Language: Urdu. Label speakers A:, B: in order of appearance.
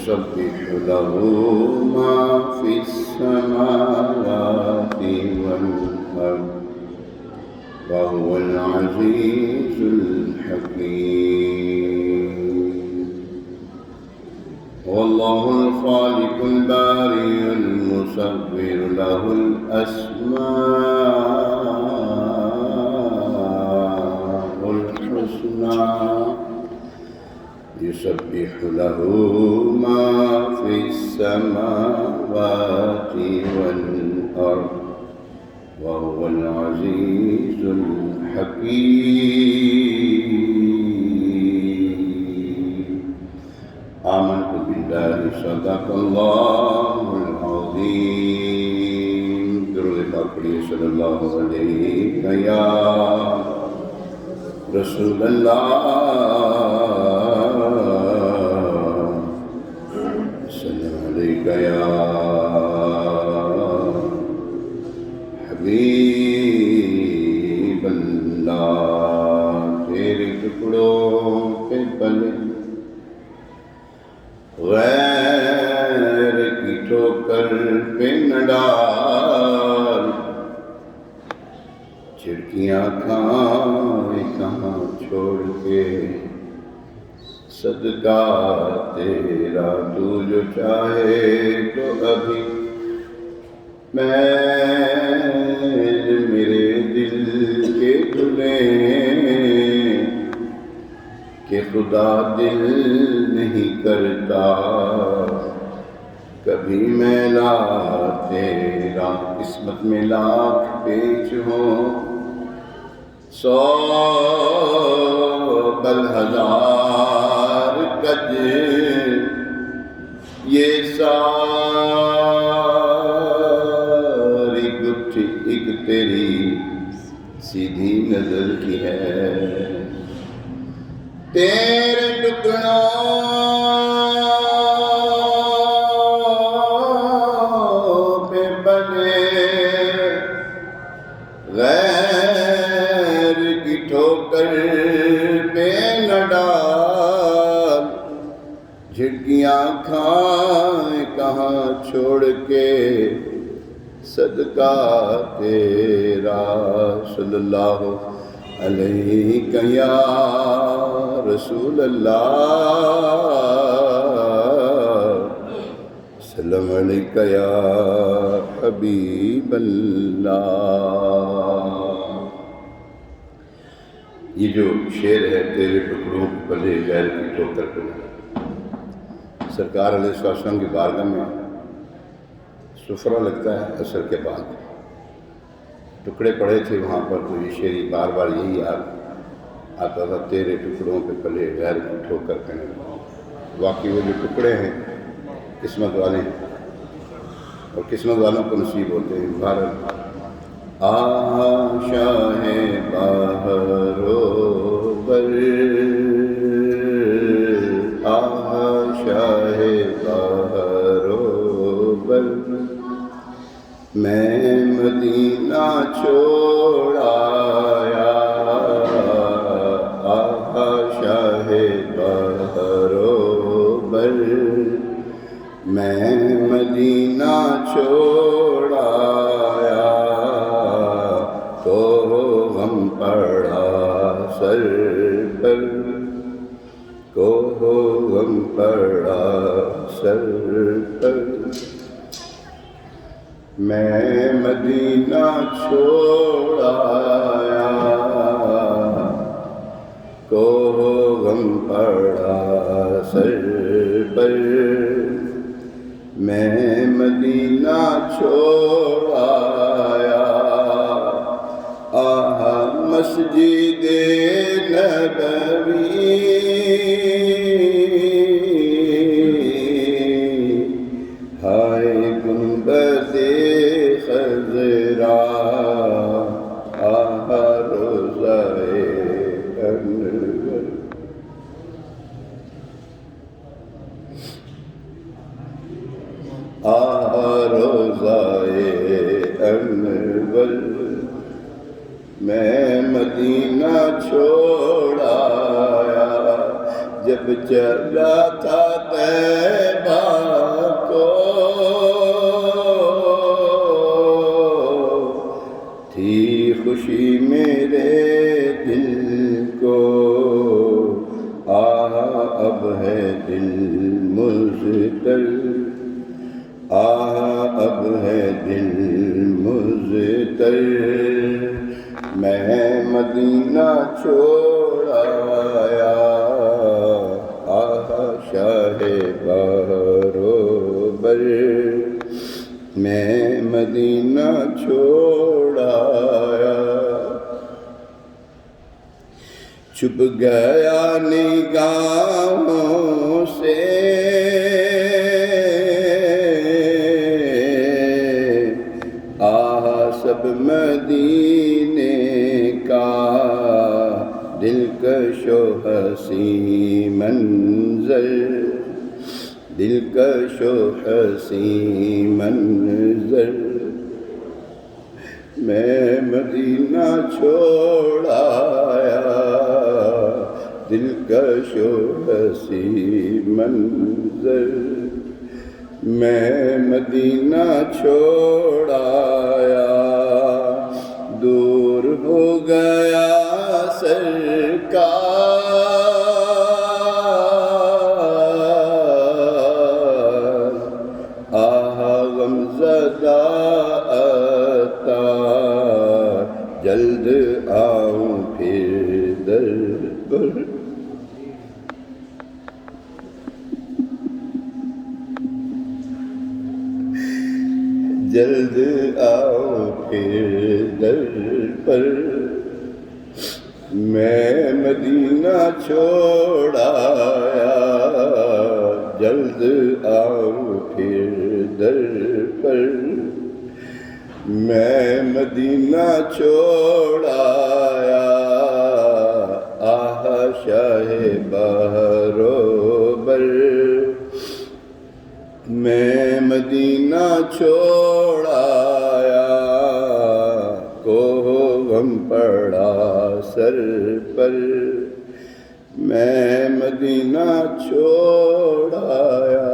A: يسبح له ما في السماوات والأرض وهو العزيز الحكيم. هو الله الخالق البارئ المصور له الأسماء الحسنى يسبح له ما في السماوات والأرض وهو العزيز الحكيم. آمنت بالله صدق الله العظيم. درود پاک صلی اللہ علیہ یا رسول اللہ یا حبیب اللہ. تیرے ٹکڑوں پہ پلے غیر کی ٹھوکر پہ نہ ڈال. چھڑکیاں کھائے کہاں چھوڑ کے صدقہ تیرا تو جو چاہے تو ابھی میل میرے دل کے دلیں کہ خدا دل نہیں کرتا کبھی میلا تیرا. قسمت میں لاکھ پیچ ہوں 100 بل ہزار کج یہ ساری گٹھی ایک تیری سیدھی نظر کی ہے. تیرے ٹکڑوں پہ بنے غیر کی ٹھوکر پہ نہ ڈال. جھڑکیاں کھائیں کہاں چھوڑ کے صدقہ تیرا. صلی اللہ علیہ یا رسول اللہ. سلام علیکہ یا حبیب اللہ. یہ جو شعر ہے تیرے ٹکڑوں پلے غیر کی ٹھوکر پہ. سرکار علیہ السلام کی بارگاہ میں سفرہ لگتا ہے عصر کے بعد. ٹکڑے پڑے تھے وہاں پر تو یہ شعر بار بار یہی آتا تھا تیرے ٹکڑوں پہ پلے غیر کی ٹھوکر پہ نہ ڈال. واقعی وہ جو ٹکڑے ہیں قسمت والے ہیں اور قسمت والوں کو نصیب ہوتے ہیں. بھارت شاہ بہرو بر شاہ بہرو بر میں مدینہ چھوڑ آیا. شاہ بہرو بر میں مدینہ چھوڑ آیا. تو غم پڑا سر پر کو غم پڑا سر پر. میں مدینہ چھوڑ آیا کو غم پڑا سر پر. میں مدینہ چھوڑ آیا. آہا مسجد نبوی ہائے گنبد خضرا. آہا روضہ انور روضہ انور. میں مدینہ چھوڑ آیا جب چلا تھا طیبہ دل مضطر، اب ہے دل مضطر، میں مدینہ چھوڑ آیا، شاہ بروبر، میں مدینہ چھوڑ آیا، چھپ گیا نگاہوں سے سب مدینے کا، دلکش و حسین منظر، دلکش و حسین منظر، میں مدینہ چھوڑ آیا، دلکش و حسین منظر، میں مدینہ چھوڑ آیا، دور ہو گیا سرکار، غمزدہ عطار، جلد آؤں پھر در پر، جلد آؤں پھر در پر، میں مدینہ چھوڑ آیا، جلد آؤں پھر در پر، میں مدینہ چھوڑ آیا، شاہ بروبر، میں مدینہ چھوڑ آیا، کوہ غم پڑا سر پر، میں مدینہ چھوڑ آیا۔